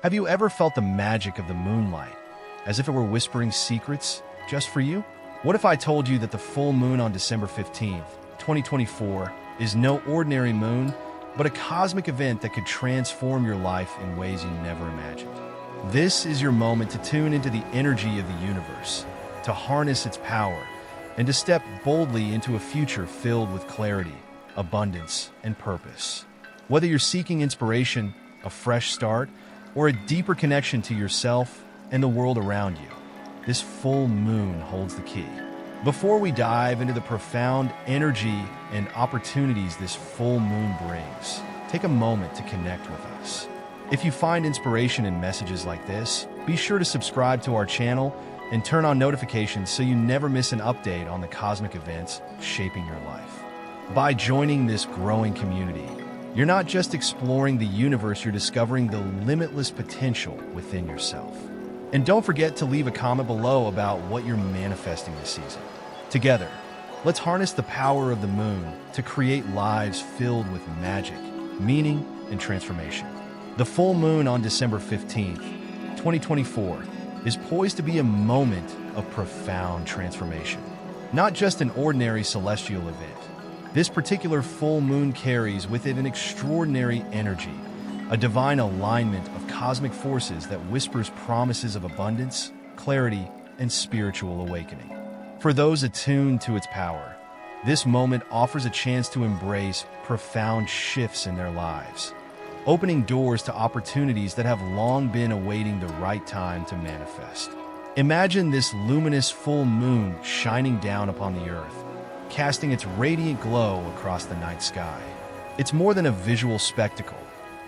Have you ever felt the magic of the moonlight, as if it were whispering secrets just for you? What if I told you that the full moon on December 15th, 2024, is no ordinary moon, but a cosmic event that could transform your life in ways you never imagined? This is your moment to tune into the energy of the universe, to harness its power, and to step boldly into a future filled with clarity, abundance, and purpose. Whether you're seeking inspiration, a fresh start, or a deeper connection to yourself and the world around you, this full moon holds the key. Before we dive into the profound energy and opportunities this full moon brings, take a moment to connect with us. If you find inspiration in messages like this, be sure to subscribe to our channel and turn on notifications so you never miss an update on the cosmic events shaping your life. By joining this growing community, you're not just exploring the universe, you're discovering the limitless potential within yourself. And don't forget to leave a comment below about what you're manifesting this season. Together, let's harness the power of the moon to create lives filled with magic, meaning, and transformation. The full moon on December 15th, 2024, is poised to be a moment of profound transformation. Not just an ordinary celestial event. This particular full moon carries with it an extraordinary energy, a divine alignment of cosmic forces that whispers promises of abundance, clarity, and spiritual awakening. For those attuned to its power, this moment offers a chance to embrace profound shifts in their lives, opening doors to opportunities that have long been awaiting the right time to manifest. Imagine this luminous full moon shining down upon the earth, casting its radiant glow across the night sky. It's more than a visual spectacle.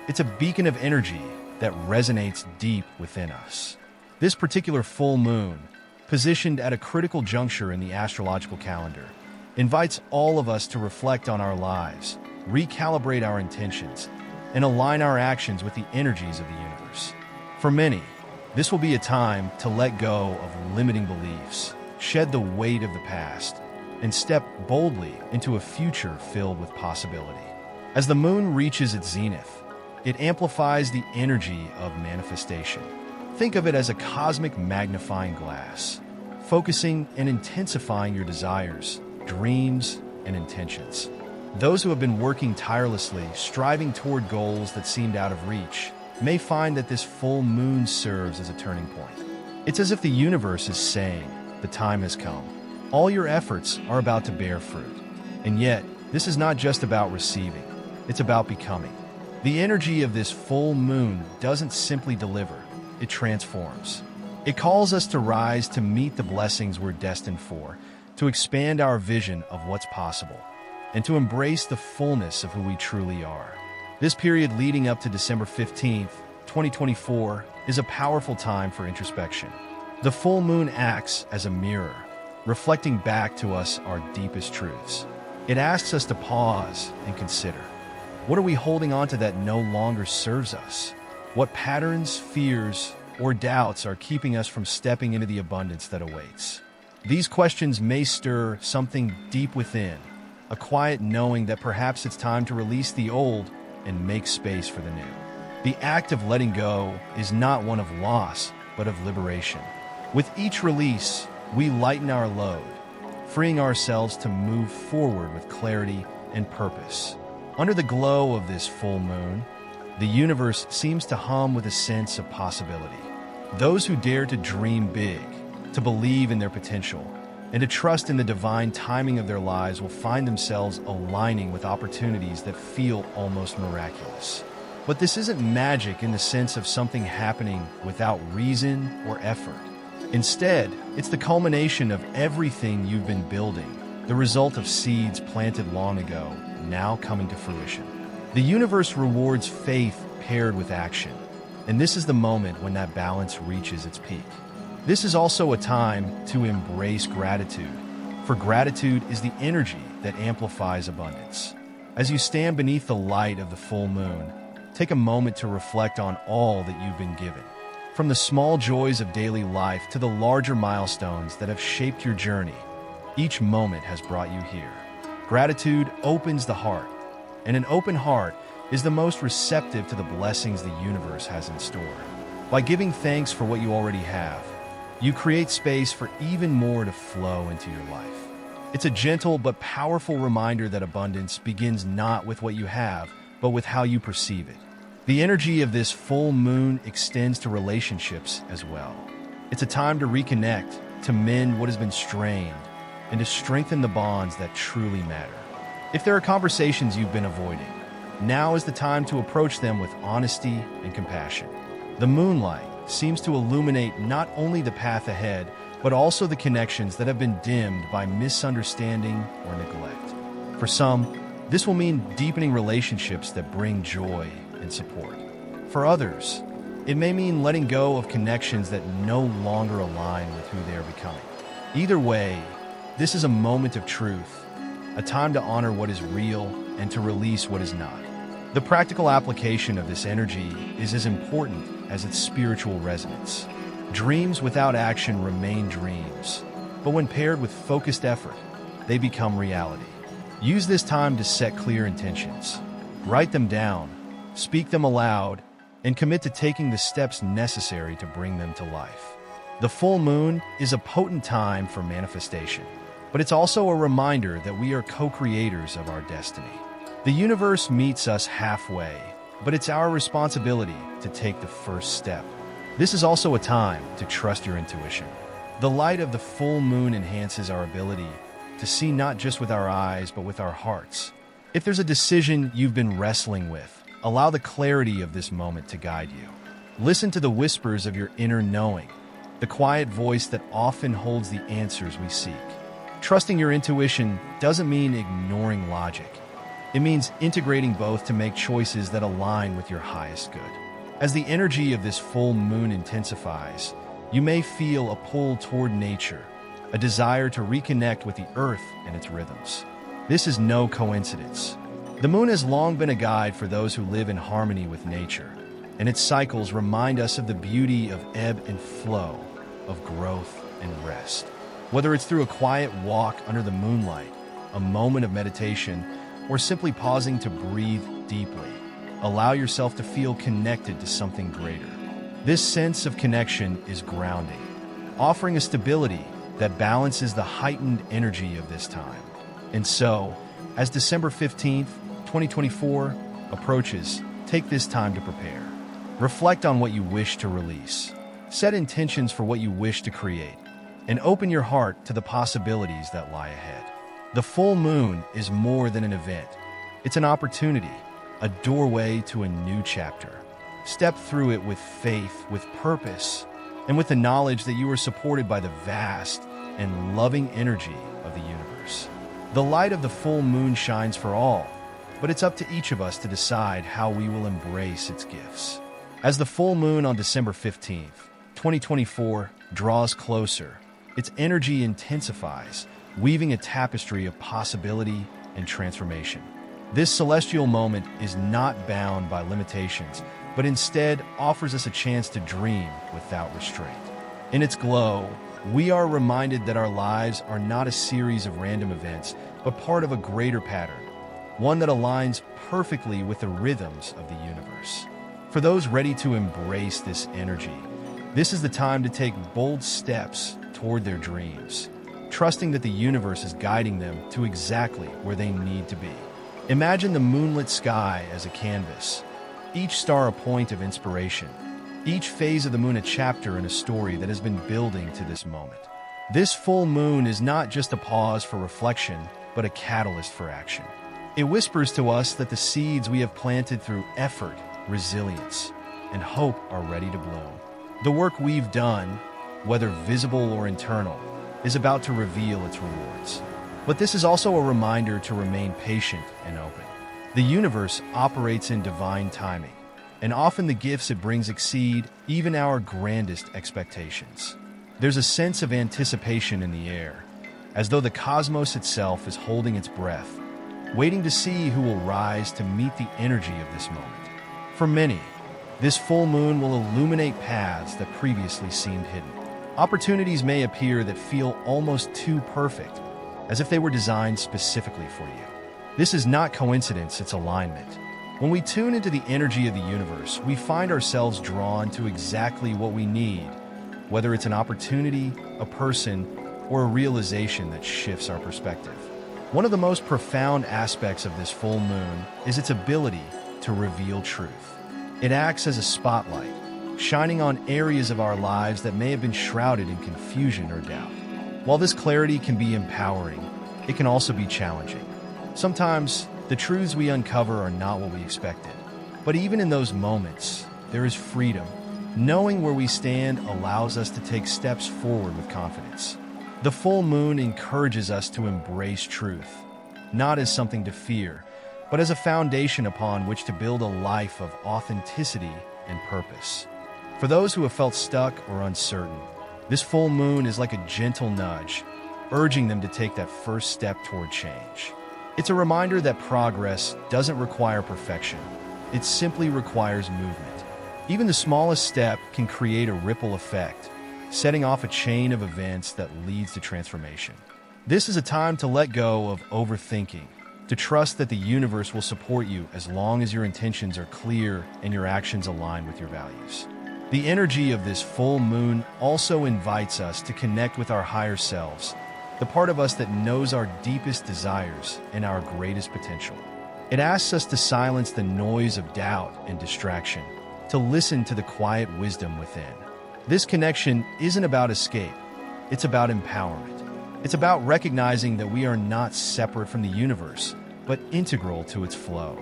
It's a beacon of energy that resonates deep within us. This particular full moon, positioned at a critical juncture in the astrological calendar, invites all of us to reflect on our lives, recalibrate our intentions, and align our actions with the energies of the universe. For many, this will be a time to let go of limiting beliefs, shed the weight of the past, and step boldly into a future filled with possibility. As the moon reaches its zenith, it amplifies the energy of manifestation. Think of it as a cosmic magnifying glass, focusing and intensifying your desires, dreams, and intentions. Those who have been working tirelessly, striving toward goals that seemed out of reach, may find that this full moon serves as a turning point. It's as if the universe is saying, the time has come. All your efforts are about to bear fruit. And yet, this is not just about receiving, it's about becoming. The energy of this full moon doesn't simply deliver, it transforms. It calls us to rise to meet the blessings we're destined for, to expand our vision of what's possible, and to embrace the fullness of who we truly are. This period leading up to December 15th, 2024, is a powerful time for introspection. The full moon acts as a mirror, reflecting back to us our deepest truths. It asks us to pause and consider. What are we holding on to that no longer serves us? What patterns, fears, or doubts are keeping us from stepping into the abundance that awaits? These questions may stir something deep within, a quiet knowing that perhaps it's time to release the old and make space for the new. The act of letting go is not one of loss, but of liberation. With each release, we lighten our load, freeing ourselves to move forward with clarity and purpose. Under the glow of this full moon, the universe seems to hum with a sense of possibility. Those who dare to dream big, to believe in their potential, and to trust in the divine timing of their lives will find themselves aligning with opportunities that feel almost miraculous. But this isn't magic in the sense of something happening without reason or effort. Instead, it's the culmination of everything you've been building, the result of seeds planted long ago, now coming to fruition. The universe rewards faith paired with action, and this is the moment when that balance reaches its peak. This is also a time to embrace gratitude, for gratitude is the energy that amplifies abundance. As you stand beneath the light of the full moon, take a moment to reflect on all that you've been given. From the small joys of daily life to the larger milestones that have shaped your journey, each moment has brought you here. Gratitude opens the heart, and an open heart is the most receptive to the blessings the universe has in store. By giving thanks for what you already have, you create space for even more to flow into your life. It's a gentle but powerful reminder that abundance begins not with what you have, but with how you perceive it. The energy of this full moon extends to relationships as well. It's a time to reconnect, to mend what has been strained, and to strengthen the bonds that truly matter. If there are conversations you've been avoiding, now is the time to approach them with honesty and compassion. The moonlight seems to illuminate not only the path ahead, but also the connections that have been dimmed by misunderstanding or neglect. For some, this will mean deepening relationships that bring joy and support. For others, it may mean letting go of connections that no longer align with who they are becoming. Either way, this is a moment of truth, a time to honor what is real and to release what is not. The practical application of this energy is as important as its spiritual resonance. Dreams without action remain dreams, but when paired with focused effort, they become reality. Use this time to set clear intentions. Write them down, speak them aloud, and commit to taking the steps necessary to bring them to life. The full moon is a potent time for manifestation, but it's also a reminder that we are co-creators of our destiny. The universe meets us halfway, but it's our responsibility to take the first step. This is also a time to trust your intuition. The light of the full moon enhances our ability to see not just with our eyes, but with our hearts. If there's a decision you've been wrestling with, allow the clarity of this moment to guide you. Listen to the whispers of your inner knowing, the quiet voice that often holds the answers we seek. Trusting your intuition doesn't mean ignoring logic. It means integrating both to make choices that align with your highest good. As the energy of this full moon intensifies, you may feel a pull toward nature, a desire to reconnect with the earth and its rhythms. This is no coincidence. The moon has long been a guide for those who live in harmony with nature, and its cycles remind us of the beauty of ebb and flow, of growth and rest. Whether it's through a quiet walk under the moonlight, a moment of meditation, or simply pausing to breathe deeply, allow yourself to feel connected to something greater. This sense of connection is grounding, offering a stability that balances the heightened energy of this time. And so, as December 15th, 2024 approaches, take this time to prepare. Reflect on what you wish to release. Set intentions for what you wish to create, and open your heart to the possibilities that lie ahead. The full moon is more than an event. It's an opportunity, a doorway to a new chapter. Step through it with faith, with purpose, and with the knowledge that you are supported by the vast and loving energy of the universe. The light of the full moon shines for all, but it's up to each of us to decide how we will embrace its gifts. As the full moon on December 15th, 2024 draws closer, its energy intensifies, weaving a tapestry of possibility and transformation. This celestial moment is not bound by limitations, but instead offers us a chance to dream without restraint. In its glow, we are reminded that our lives are not a series of random events, but part of a greater pattern, one that aligns perfectly with the rhythms of the universe. For those ready to embrace this energy, this is the time to take bold steps toward their dreams, trusting that the universe is guiding them to exactly where they need to be. Imagine the moonlit sky as a canvas, each star a point of inspiration, each phase of the moon a chapter in a story that has been building to this moment. This full moon is not just a pause for reflection, but a catalyst for action. It whispers to us that the seeds we have planted through effort, resilience, and hope are ready to bloom. The work we've done, whether visible or internal, is about to reveal its rewards. But this is also a reminder to remain patient and open. The universe operates in divine timing, and often the gifts it brings exceed even our grandest expectations. There's a sense of anticipation in the air, as though the cosmos itself is holding its breath, waiting to see who will rise to meet the energy of this moment. For many, this full moon will illuminate paths that previously seemed hidden. Opportunities may appear that feel almost too perfect, as if they were designed specifically for you. This is not coincidence, it's alignment. When we tune into the energy of the universe, we find ourselves drawn to exactly what we need, whether it's an opportunity, a person, or a realization that shifts our perspective. One of the most profound aspects of this full moon is its ability to reveal truth. It acts as a spotlight, shining on areas of our lives that may have been shrouded in confusion or doubt. While this clarity can be empowering, it can also be challenging. Sometimes, the truths we uncover are not what we expected. But even in those moments, there is freedom. Knowing where we stand allows us to take steps forward with confidence. The full moon encourages us to embrace truth, not as something to fear, but as a foundation upon which to build a life of authenticity and purpose. For those who have felt stuck or uncertain, this full moon is like a gentle nudge, urging them to take that first step toward change. It's a reminder that progress doesn't require perfection. It simply requires movement. Even the smallest step can create a ripple effect, setting off a chain of events that leads to transformation. This is a time to let go of overthinking, to trust that the universe will support you as long as your intentions are clear and your actions align with your values. The energy of this full moon also invites us to connect with our higher selves, the part of us that knows our deepest desires and our greatest potential. It asks us to silence the noise of doubt and distraction, to listen to the quiet wisdom within. This connection isn't about escape, it's about empowerment. It's about recognizing that we are not separate from the universe, but integral to its flow.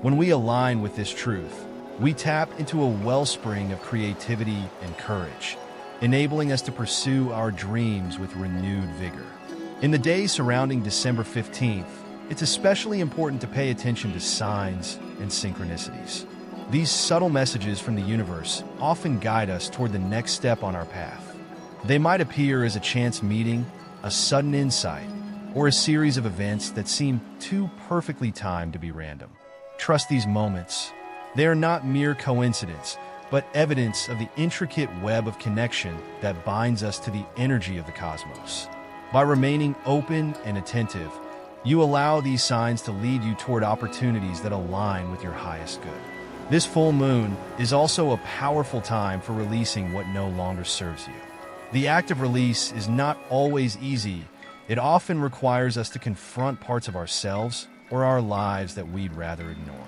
When we align with this truth, we tap into a wellspring of creativity and courage, enabling us to pursue our dreams with renewed vigor. In the days surrounding December 15th, it's especially important to pay attention to signs and synchronicities. These subtle messages from the universe often guide us toward the next step on our path. They might appear as a chance meeting, a sudden insight, or a series of events that seem too perfectly timed to be random. Trust these moments. They are not mere coincidence, but evidence of the intricate web of connection that binds us to the energy of the cosmos. By remaining open and attentive, you allow these signs to lead you toward opportunities that align with your highest good. This full moon is also a powerful time for releasing what no longer serves you. The act of release is not always easy. It often requires us to confront parts of ourselves or our lives that we'd rather ignore.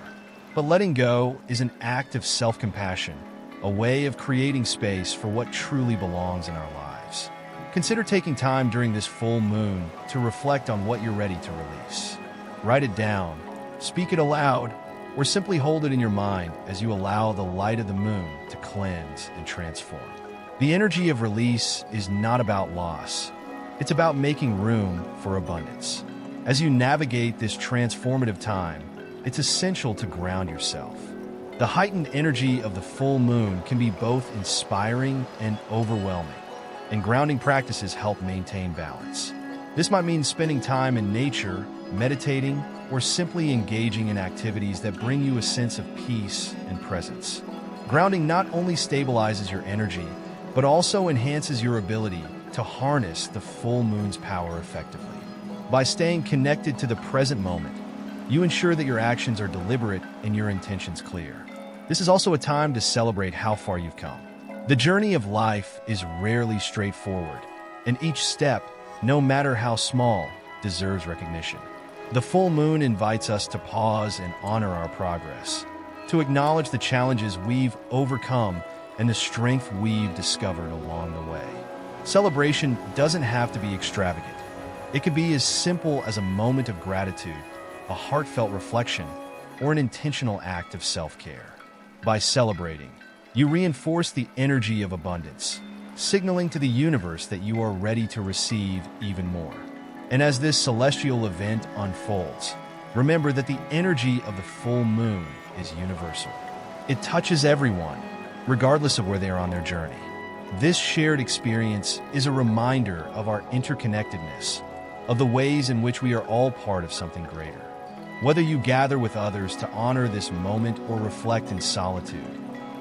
But letting go is an act of self-compassion, a way of creating space for what truly belongs in our lives. Consider taking time during this full moon to reflect on what you're ready to release. Write it down, speak it aloud, or simply hold it in your mind as you allow the light of the moon to cleanse and transform. The energy of release is not about loss. It's about making room for abundance. As you navigate this transformative time, it's essential to ground yourself. The heightened energy of the full moon can be both inspiring and overwhelming, and grounding practices help maintain balance. This might mean spending time in nature, meditating, or simply engaging in activities that bring you a sense of peace and presence. Grounding not only stabilizes your energy, but also enhances your ability to harness the full moon's power effectively. By staying connected to the present moment, you ensure that your actions are deliberate and your intentions clear. This is also a time to celebrate how far you've come. The journey of life is rarely straightforward, and each step, no matter how small, deserves recognition. The full moon invites us to pause and honor our progress, to acknowledge the challenges we've overcome and the strength we've discovered along the way. Celebration doesn't have to be extravagant. It could be as simple as a moment of gratitude, a heartfelt reflection, or an intentional act of self-care. By celebrating, you reinforce the energy of abundance, signaling to the universe that you are ready to receive even more. And as this celestial event unfolds, remember that the energy of the full moon is universal. It touches everyone, regardless of where they are on their journey. This shared experience is a reminder of our interconnectedness, of the ways in which we are all part of something greater. Whether you gather with others to honor this moment or reflect in solitude,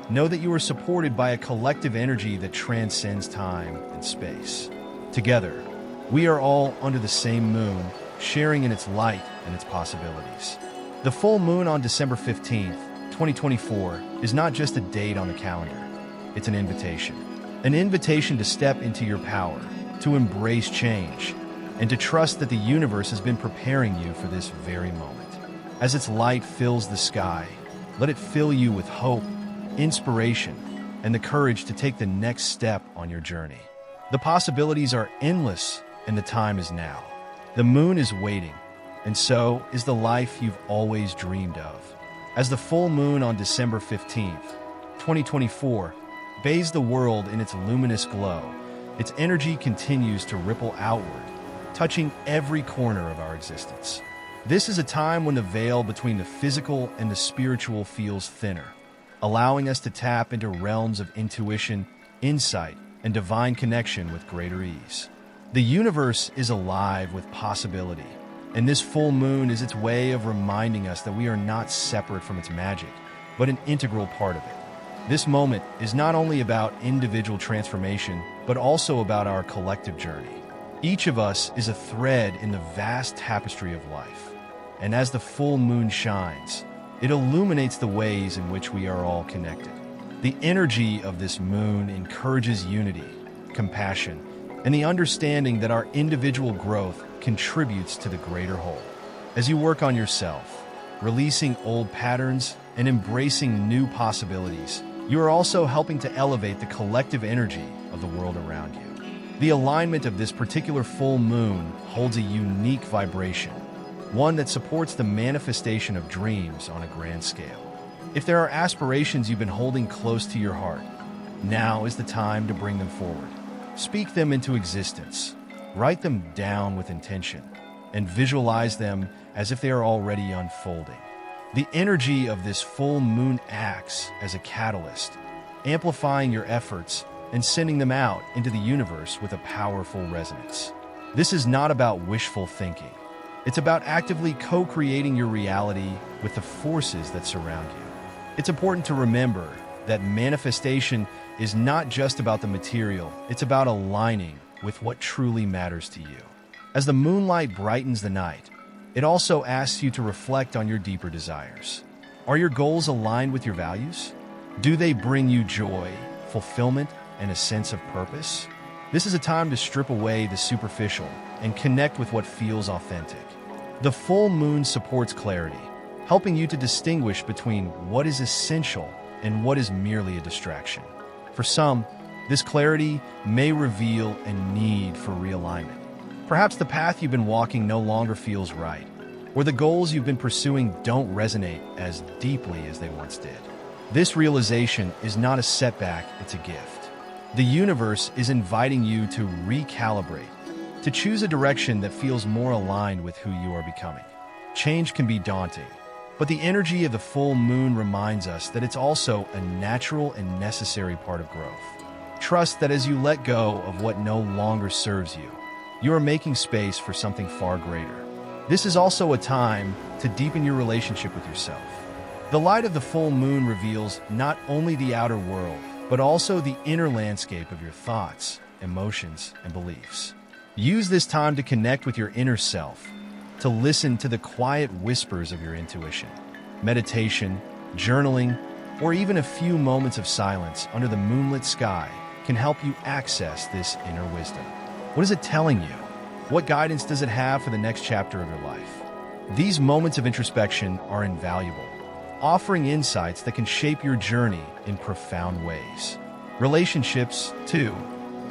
know that you are supported by a collective energy that transcends time and space. Together, we are all under the same moon, sharing in its light and its possibilities. The full moon on December 15th, 2024, is not just a date on the calendar. It's an invitation. An invitation to step into your power, to embrace change, and to trust that the universe has been preparing you for this very moment. As its light fills the sky, let it fill you with hope, inspiration, and the courage to take the next step on your journey. The possibilities are endless, and the time is now. The moon is waiting, and so is the life you've always dreamed of. As the full moon on December 15th, 2024, bathes the world in its luminous glow, its energy continues to ripple outward, touching every corner of our existence. This is a time when the veil between the physical and the spiritual feels thinner, allowing us to tap into realms of intuition, insight, and divine connection with greater ease. The universe is alive with possibility, and this full moon is its way of reminding us that we are not separate from its magic, but an integral part of it. This moment is not only about individual transformation, but also about our collective journey. Each of us is a thread in the vast tapestry of life, and as the full moon shines, it illuminates the ways in which we are all connected. The energy of this moon encourages unity, compassion, and the understanding that our individual growth contributes to the greater whole. As you work on yourself, releasing old patterns and embracing new possibilities, you are also helping to elevate the collective energy of the world around you. The alignment of this particular full moon holds a unique vibration, one that supports the manifestation of dreams on a grand scale. If there are aspirations you've been holding close to your heart, now is the time to bring them forward. Speak them into existence, write them down with intention, and visualize them as if they are already unfolding. The energy of this full moon acts as a catalyst, amplifying your efforts and sending them out into the universe with a powerful resonance. This is not about wishful thinking. It's about actively co-creating your reality with the forces that surround you. It's important to remember that manifestation is not just about the material, it's about aligning with what truly matters to you. As the moonlight brightens the night, it also asks you to reflect on your deeper desires. Are your goals aligned with your values? Do they bring you joy, fulfillment, and a sense of purpose? This is a time to strip away the superficial and connect with what feels authentic. The full moon supports clarity, helping you to distinguish between what is essential and what is merely a distraction. For some, this clarity may reveal a need for realignment. Perhaps the path you've been walking no longer feels right, or the goals you've been pursuing don't resonate as deeply as they once did. This realization is not a setback, it's a gift. The universe is inviting you to recalibrate, to choose a direction that feels more aligned with who you are becoming. Change can be daunting, but the energy of the full moon reminds us that it's also a natural and necessary part of growth. Trust that as you let go of what no longer serves you, you are making space for something far greater. This is also a time to deepen your relationship with yourself. The light of the full moon reveals not only the outer world, but also the inner landscape of your thoughts, emotions, and beliefs. Use this time to connect with your inner self, to listen to the quiet whispers of your intuition. Meditation, journaling, or even a few moments of silence under the moonlit sky can help you access this inner wisdom. What is it telling you? What guidance does it have for the next chapter of your life? These moments of introspection are invaluable, offering insights that can shape your journey in profound ways. Relationships, too,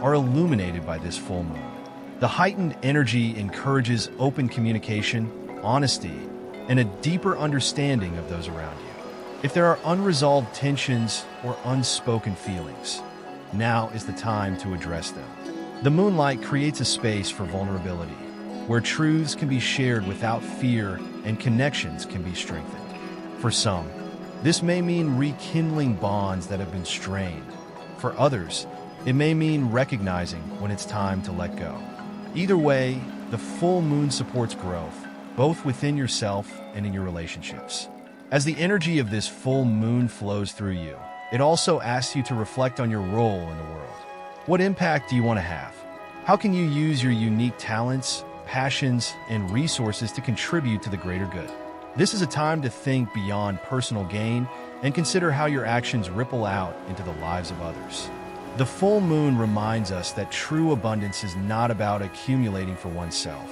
are illuminated by this full moon. The heightened energy encourages open communication, honesty, and a deeper understanding of those around you. If there are unresolved tensions or unspoken feelings, now is the time to address them. The moonlight creates a space for vulnerability, where truths can be shared without fear and connections can be strengthened. For some, this may mean rekindling bonds that have been strained. For others, it may mean recognizing when it's time to let go. Either way, the full moon supports growth, both within yourself and in your relationships. As the energy of this full moon flows through you, it also asks you to reflect on your role in the world. What impact do you want to have? How can you use your unique talents, passions, and resources to contribute to the greater good? This is a time to think beyond personal gain and consider how your actions ripple out into the lives of others. The full moon reminds us that true abundance is not about accumulating for oneself,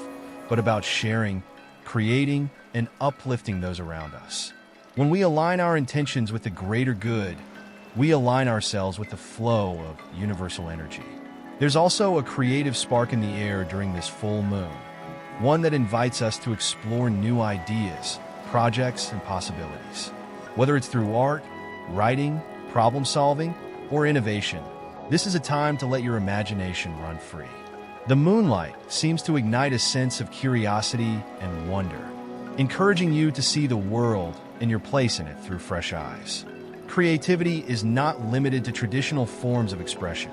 but about sharing, creating, and uplifting those around us. When we align our intentions with the greater good, we align ourselves with the flow of universal energy. There's also a creative spark in the air during this full moon, one that invites us to explore new ideas, projects, and possibilities. Whether it's through art, writing, problem solving, or innovation, this is a time to let your imagination run free. The moonlight seems to ignite a sense of curiosity and wonder, encouraging you to see the world and your place in it through fresh eyes. Creativity is not limited to traditional forms of expression.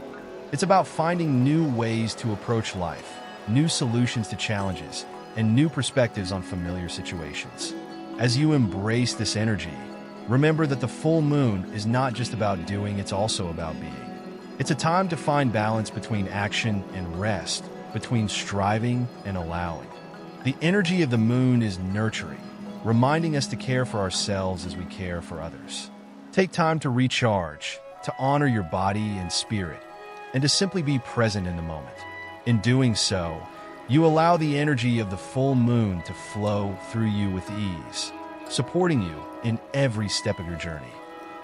It's about finding new ways to approach life, new solutions to challenges, and new perspectives on familiar situations. As you embrace this energy, remember that the full moon is not just about doing, it's also about being. It's a time to find balance between action and rest, between striving and allowing. The energy of the moon is nurturing, reminding us to care for ourselves as we care for others. Take time to recharge, to honor your body and spirit, and to simply be present in the moment. In doing so, you allow the energy of the full moon to flow through you with ease, supporting you in every step of your journey.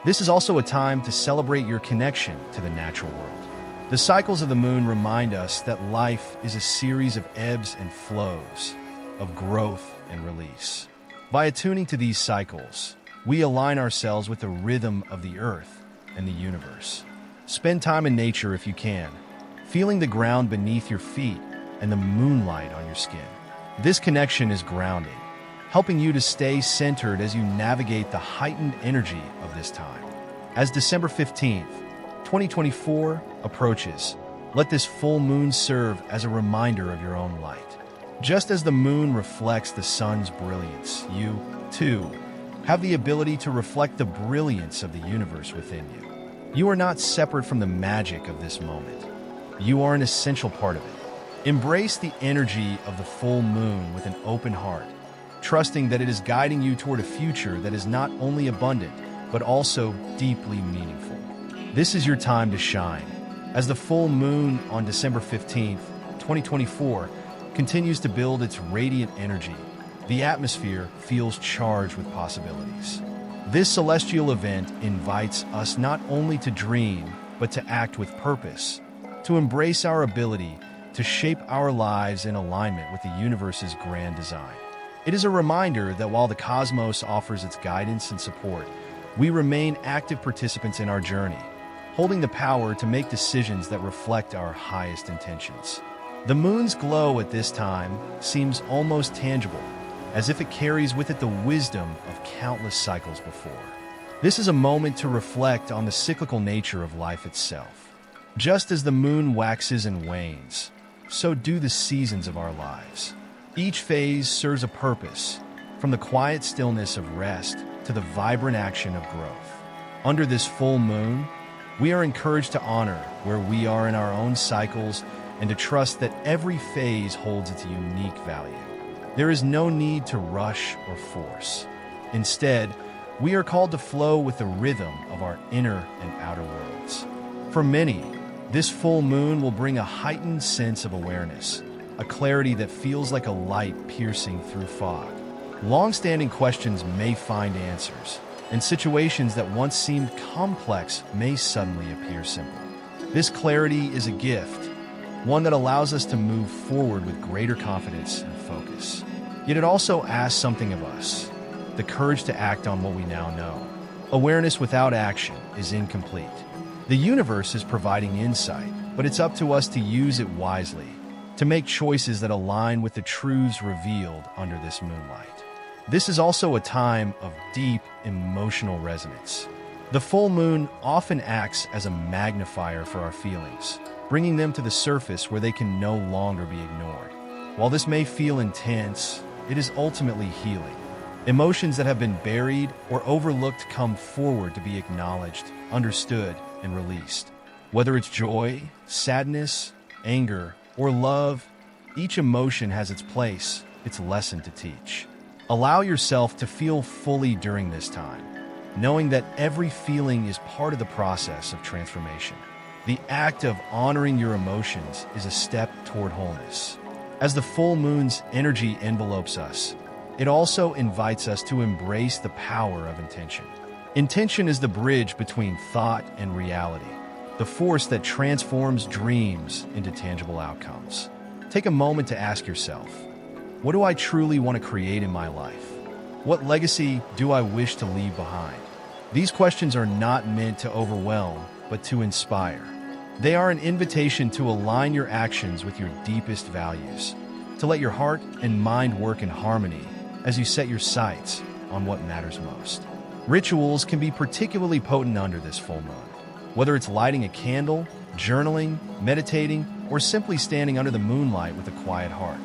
This is also a time to celebrate your connection to the natural world. The cycles of the moon remind us that life is a series of ebbs and flows, of growth and release. By attuning to these cycles, we align ourselves with the rhythm of the earth and the universe. Spend time in nature if you can, feeling the ground beneath your feet and the moonlight on your skin. This connection is grounding, helping you to stay centered as you navigate the heightened energy of this time. As December 15th, 2024 approaches, let this full moon serve as a reminder of your own light. Just as the moon reflects the sun's brilliance, you, too, have the ability to reflect the brilliance of the universe within you. You are not separate from the magic of this moment. You are an essential part of it. Embrace the energy of the full moon with an open heart, trusting that it is guiding you toward a future that is not only abundant, but also deeply meaningful. This is your time to shine. As the full moon on December 15th, 2024, continues to build its radiant energy, the atmosphere feels charged with possibilities. This celestial event invites us not only to dream, but to act with purpose, to embrace our ability to shape our lives in alignment with the universe's grand design. It is a reminder that while the cosmos offers its guidance and support, we remain active participants in our journey, holding the power to make decisions that reflect our highest intentions. The moon's glow at this time seems almost tangible, as if it carries with it the wisdom of countless cycles before. This is a moment to reflect on the cyclical nature of life itself. Just as the moon waxes and wanes, so do the seasons of our lives. Each phase serves a purpose, from the quiet stillness of rest to the vibrant action of growth. Under this full moon, we are encouraged to honor where we are in our own cycles and to trust that every phase holds its unique value. There is no need to rush or force. Instead, we are called to flow with the rhythm of our inner and outer worlds. For many, this full moon will bring a heightened sense of awareness, a clarity that feels like a light piercing through fog. Long-standing questions may find answers, and situations that once seemed complex may suddenly appear simple. This clarity is a gift, one that allows us to move forward with greater confidence and focus. Yet it also asks something of us, the courage to act on what we now know. Awareness without action is incomplete. The universe is providing insight, but it's up to us to use it wisely, to make choices that align with the truths revealed under this moonlight. This is also a time of deep emotional resonance. The full moon often acts as a magnifier for our feelings, bringing them to the surface where they can no longer be ignored. While this may feel intense, it is ultimately healing. Emotions that have been buried or overlooked come forward to be acknowledged, understood, and released. Whether it's joy, sadness, anger, or love, each emotion has its place, its lesson to teach. Allow yourself to feel fully during this time, knowing that every feeling is part of the process of transformation. The act of honoring your emotions is a step toward wholeness. As the full moon's energy envelopes us, it also invites us to embrace the power of intention. Intention is the bridge between thought and reality, the force that transforms dreams into tangible outcomes. Take a moment to ask yourself, what do I truly want to create in my life? What legacy do I wish to leave behind? These questions are not meant to overwhelm, but to inspire. They are an invitation to align your actions with your deepest values, to let your heart and mind work in harmony as you set your sights on what matters most. Rituals can be particularly potent under this full moon. Whether it's lighting a candle, journaling, meditating, or simply standing under the moonlight with a quiet heart,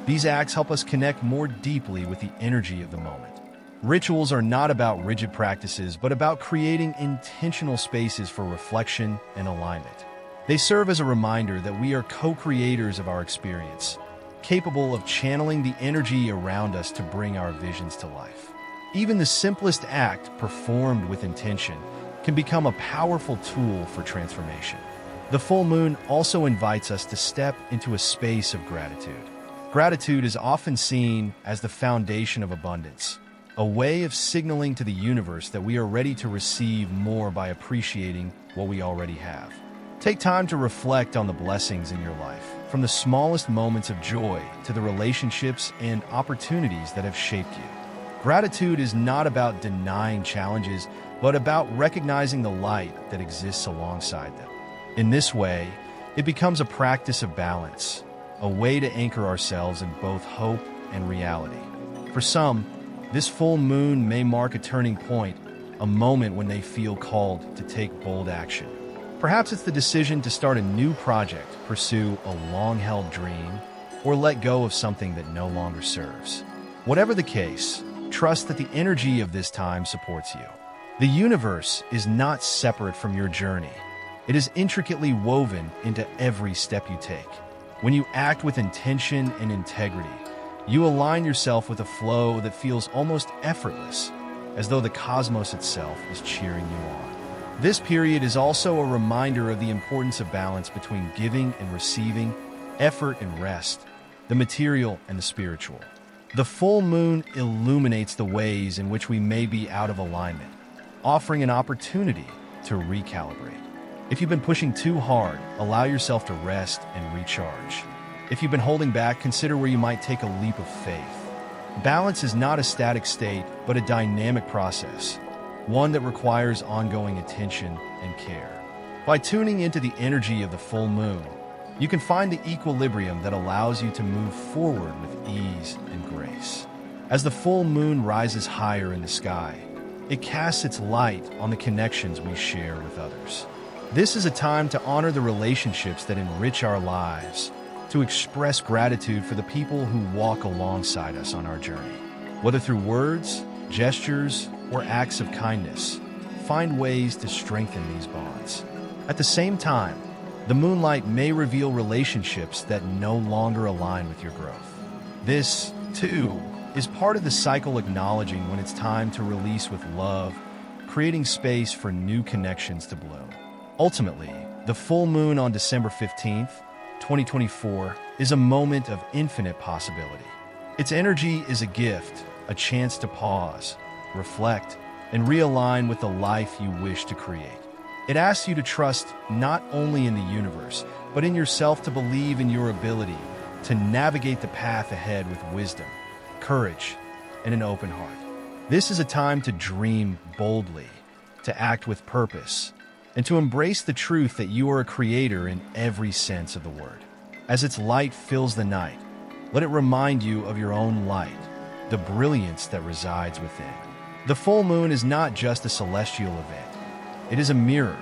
these acts help us connect more deeply with the energy of the moment. Rituals are not about rigid practices, but about creating intentional spaces for reflection and alignment. They serve as a reminder that we are co-creators of our experience, capable of channeling the energy around us to bring our visions to life. Even the simplest act performed with intention can become a powerful tool for transformation. The full moon also invites us to step into a space of gratitude. Gratitude is often seen as the foundation of abundance, a way of signaling to the universe that we are ready to receive more by appreciating what we already have. Take time to reflect on the blessings in your life, from the smallest moments of joy to the relationships and opportunities that have shaped you. Gratitude is not about denying challenges, but about recognizing the light that exists alongside them. In this way, it becomes a practice of balance, a way to anchor ourselves in both hope and reality. For some, this full moon may mark a turning point, a moment when they feel called to take bold action. Perhaps it's the decision to start a new project, pursue a long-held dream, or let go of something that no longer serves. Whatever the case, trust that the energy of this time supports you. The universe is not separate from your journey. It is intricately woven into every step you take. When you act with intention and integrity, you align yourself with a flow that feels almost effortless, as though the cosmos itself is cheering you on. This period is also a reminder of the importance of balance between giving and receiving, effort and rest, the material and the spiritual. The full moon illuminates the ways in which we may be out of alignment, offering an opportunity to recalibrate. If you've been pushing too hard, allow yourself to rest and recharge. If you've been holding back, consider where you might take a leap of faith. Balance is not a static state, but a dynamic process, one that requires ongoing attention and care. By tuning into the energy of the full moon, you can find the equilibrium that allows you to move forward with ease and grace. As the full moon rises higher in the sky, it casts its light on the connections we share with others. This is a time to honor the relationships that enrich our lives, to express gratitude for the people who walk alongside us on our journey. Whether through words, gestures, or acts of kindness, find ways to strengthen these bonds. At the same time, the moonlight may reveal relationships that no longer align with your growth. This, too, is part of the cycle, acknowledging when it's time to release with love, creating space for new connections to bloom. Ultimately, the full moon on December 15th, 2024, is a moment of infinite possibility. Its energy is a gift, a chance to pause, reflect, and realign with the life you wish to create. It asks you to trust not only in the universe, but in yourself, to believe in your ability to navigate the path ahead with wisdom, courage, and an open heart. This is a time to dream boldly, to act with purpose, and to embrace the truth that you are a creator in every sense of the word. As its light fills the night, let it remind you of your own light, the brilliance that resides within. The full moon is not just a celestial event. It is a mirror,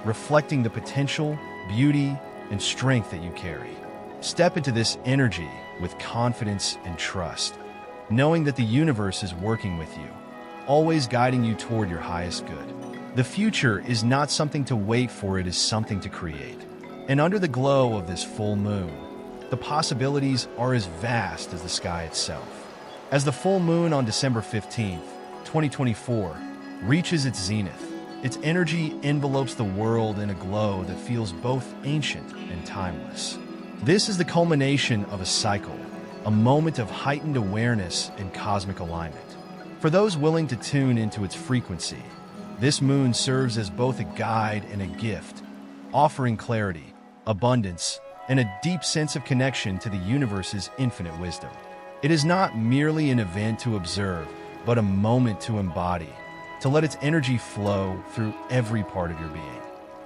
reflecting the potential, beauty, and strength that you carry. Step into this energy with confidence and trust, knowing that the universe is working with you, always guiding you toward your highest good. The future is not something to wait for, it is something to create. And under the glow of this full moon, the possibilities are as vast as the sky itself. As the full moon on December 15th, 2024, reaches its zenith, its energy envelopes the world in a glow that feels both ancient and timeless. This is the culmination of a cycle, a moment of heightened awareness and cosmic alignment. For those willing to tune into its frequency, this moon serves as both a guide and a gift, offering clarity, abundance, and a deep sense of connection to the universe's infinite wisdom. It is not merely an event to observe, but a moment to embody, to let its energy flow through every part of your being.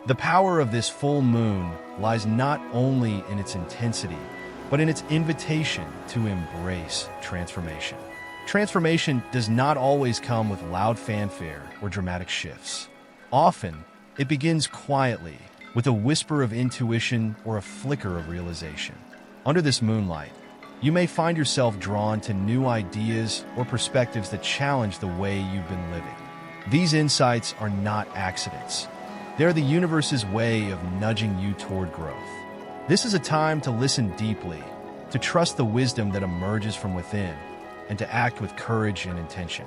The power of this full moon lies not only in its intensity, but in its invitation to embrace transformation. Transformation does not always come with loud fanfare or dramatic shifts. Often, it begins quietly, with a whisper of intuition or a flicker of realization. Under this moonlight, you may find yourself drawn to new ideas or perspectives that challenge the way you've been living. These insights are not accidents. They're the universe's way of nudging you toward growth. This is a time to listen deeply, to trust the wisdom that emerges from within, and to act with courage and intention.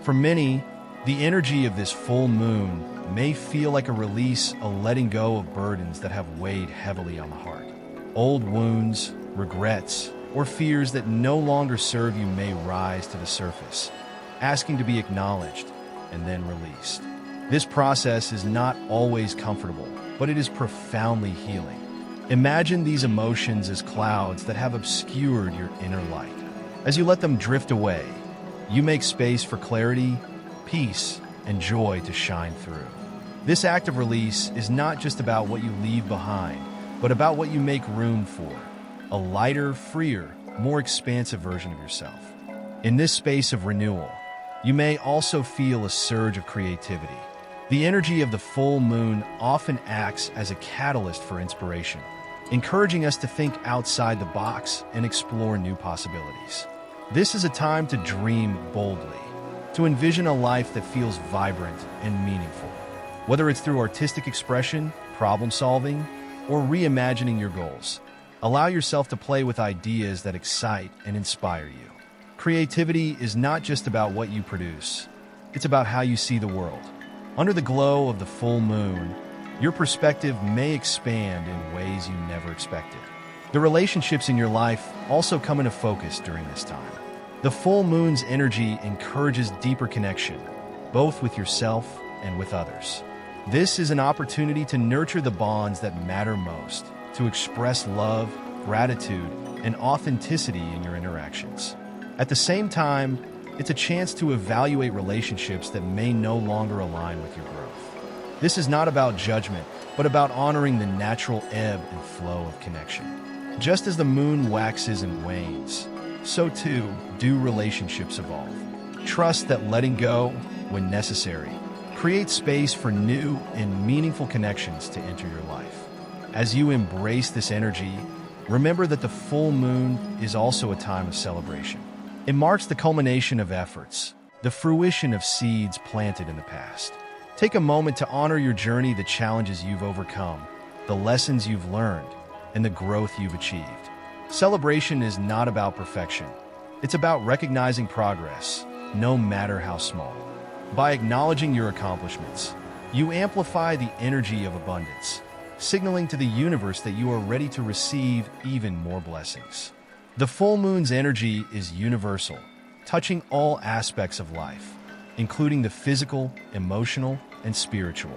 For many, the energy of this full moon may feel like a release, a letting go of burdens that have weighed heavily on the heart. Old wounds, regrets, or fears that no longer serve you may rise to the surface, asking to be acknowledged and then released. This process is not always comfortable, but it is profoundly healing. Imagine these emotions as clouds that have obscured your inner light. As you let them drift away, you make space for clarity, peace, and joy to shine through. This act of release is not just about what you leave behind, but about what you make room for, a lighter, freer, more expansive version of yourself. In this space of renewal, you may also feel a surge of creativity. The energy of the full moon often acts as a catalyst for inspiration, encouraging us to think outside the box and explore new possibilities. This is a time to dream boldly, to envision a life that feels vibrant and meaningful. Whether it's through artistic expression, problem solving, or reimagining your goals, allow yourself to play with ideas that excite and inspire you. Creativity is not just about what you produce, it's about how you see the world. Under the glow of the full moon, your perspective may expand in ways you never expected. The relationships in your life also come into focus during this time. The full moon's energy encourages deeper connection, both with yourself and with others. This is an opportunity to nurture the bonds that matter most, to express love, gratitude, and authenticity in your interactions. At the same time, it's a chance to evaluate relationships that may no longer align with your growth. This is not about judgment, but about honoring the natural ebb and flow of connection. Just as the moon waxes and wanes, so too do relationships evolve. Trust that letting go, when necessary, creates space for new and meaningful connections to enter your life. As you embrace this energy, remember that the full moon is also a time of celebration. It marks the culmination of efforts, the fruition of seeds planted in the past. Take a moment to honor your journey, the challenges you've overcome, the lessons you've learned, and the growth you've achieved. Celebration is not about perfection. It's about recognizing progress, no matter how small. By acknowledging your accomplishments, you amplify the energy of abundance, signaling to the universe that you are ready to receive even more blessings. The full moon's energy is universal, touching all aspects of life, including the physical, emotional, and spiritual.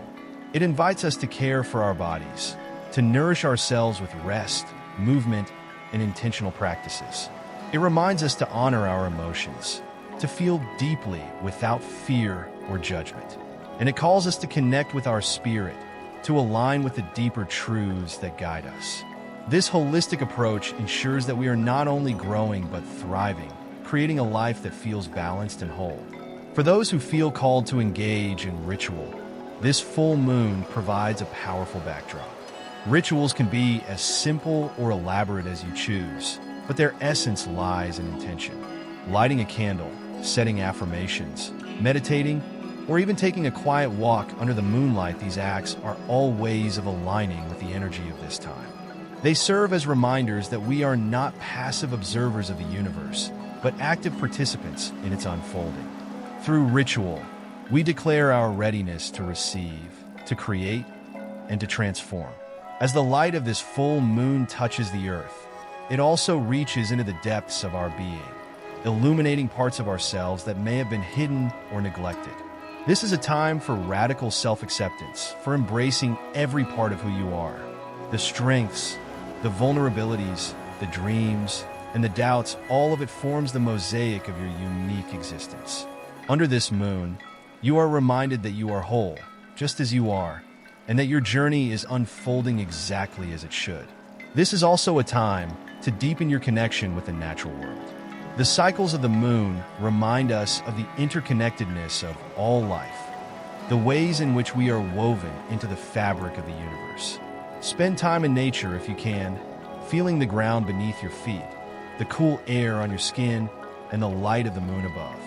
It invites us to care for our bodies, to nourish ourselves with rest, movement, and intentional practices. It reminds us to honor our emotions, to feel deeply without fear or judgment. And it calls us to connect with our spirit, to align with the deeper truths that guide us. This holistic approach ensures that we are not only growing but thriving, creating a life that feels balanced and whole. For those who feel called to engage in ritual, this full moon provides a powerful backdrop. Rituals can be as simple or elaborate as you choose, but their essence lies in intention. Lighting a candle, setting affirmations, meditating, or even taking a quiet walk under the moonlight, these acts are all ways of aligning with the energy of this time. They serve as reminders that we are not passive observers of the universe, but but active participants in its unfolding. Through ritual, we declare our readiness to receive, to create, and to transform. As the light of this full moon touches the earth, it also reaches into the depths of our being, illuminating parts of ourselves that may have been hidden or neglected. This is a time for radical self-acceptance, for embracing every part of who you are. The strengths, the vulnerabilities, the dreams, and the doubts, all of it forms the mosaic of your unique existence. Under this moon, you are reminded that you are whole, just as you are, and that your journey is unfolding exactly as it should. This is also a time to deepen your connection with the natural world. The cycles of the moon remind us of the interconnectedness of all life, the ways in which we are woven into the fabric of the universe. Spend time in nature if you can, feeling the ground beneath your feet, the cool air on your skin, and the light of the moon above.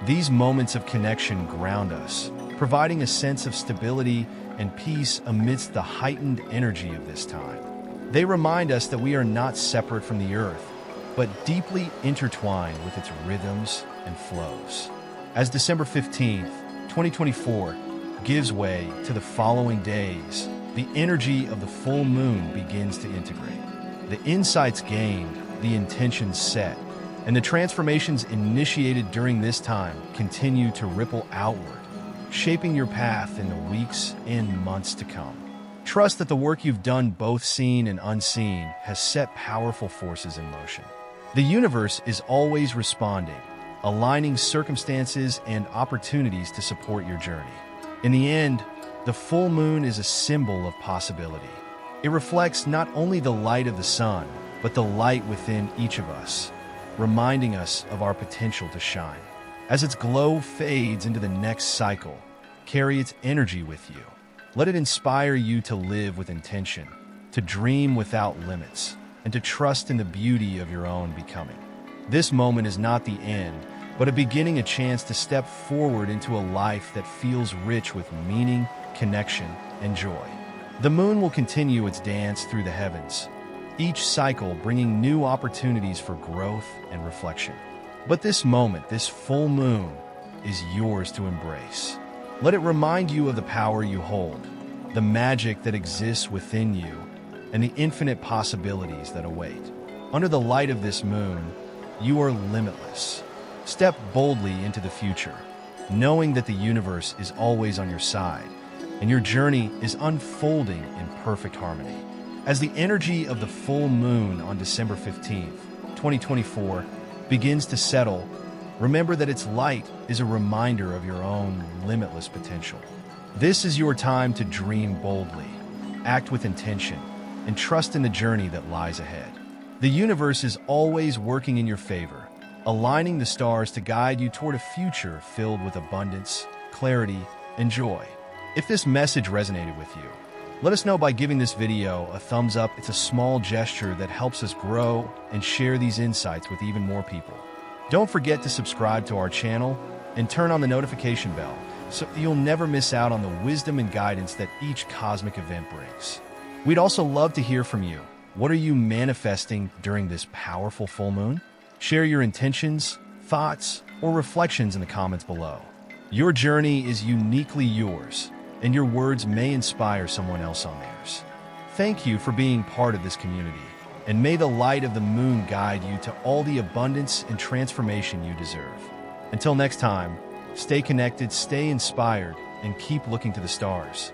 These moments of connection ground us, providing a sense of stability and peace amidst the heightened energy of this time. They remind us that we are not separate from the earth, but deeply intertwined with its rhythms and flows. As December 15th, 2024 gives way to the following days, the energy of the full moon begins to integrate. The insights gained, the intentions set, and the transformations initiated during this time continue to ripple outward, shaping your path in the weeks and months to come. Trust that the work you've done, both seen and unseen, has set powerful forces in motion. The universe is always responding, aligning circumstances and opportunities to support your journey. In the end, the full moon is a symbol of possibility. It reflects not only the light of the sun, but the light within each of us, reminding us of our potential to shine. As its glow fades into the next cycle, carry its energy with you. Let it inspire you to live with intention, to dream without limits, and to trust in the beauty of your own becoming. This moment is not the end, but a beginning, a chance to step forward into a life that feels rich with meaning, connection, and joy. The moon will continue its dance through the heavens, each cycle bringing new opportunities for growth and reflection. But this moment, this full moon, is yours to embrace. Let it remind you of the power you hold, the magic that exists within you, and the infinite possibilities that await. Under the light of this moon, you are limitless. Step boldly into the future, knowing that the universe is always on your side, and your journey is unfolding in perfect harmony. As the energy of the full moon on December 15th, 2024, begins to settle, remember that its light is a reminder of your own limitless potential. This is your time to dream boldly, act with intention, and trust in the journey that lies ahead. The universe is always working in your favor, aligning the stars to guide you toward a future filled with abundance, clarity, and joy. If this message resonated with you, let us know by giving this video a thumbs up. It's a small gesture that helps us grow and share these insights with even more people. Don't forget to subscribe to our channel and turn on the notification bell so you'll never miss out on the wisdom and guidance that each cosmic event brings. We'd also love to hear from you. What are you manifesting during this powerful full moon? Share your intentions, thoughts, or reflections in the comments below. Your journey is uniquely yours, and your words may inspire someone else on theirs. Thank you for being part of this community, and may the light of the moon guide you to all the abundance and transformation you deserve. Until next time, stay connected, stay inspired, and keep looking to the stars.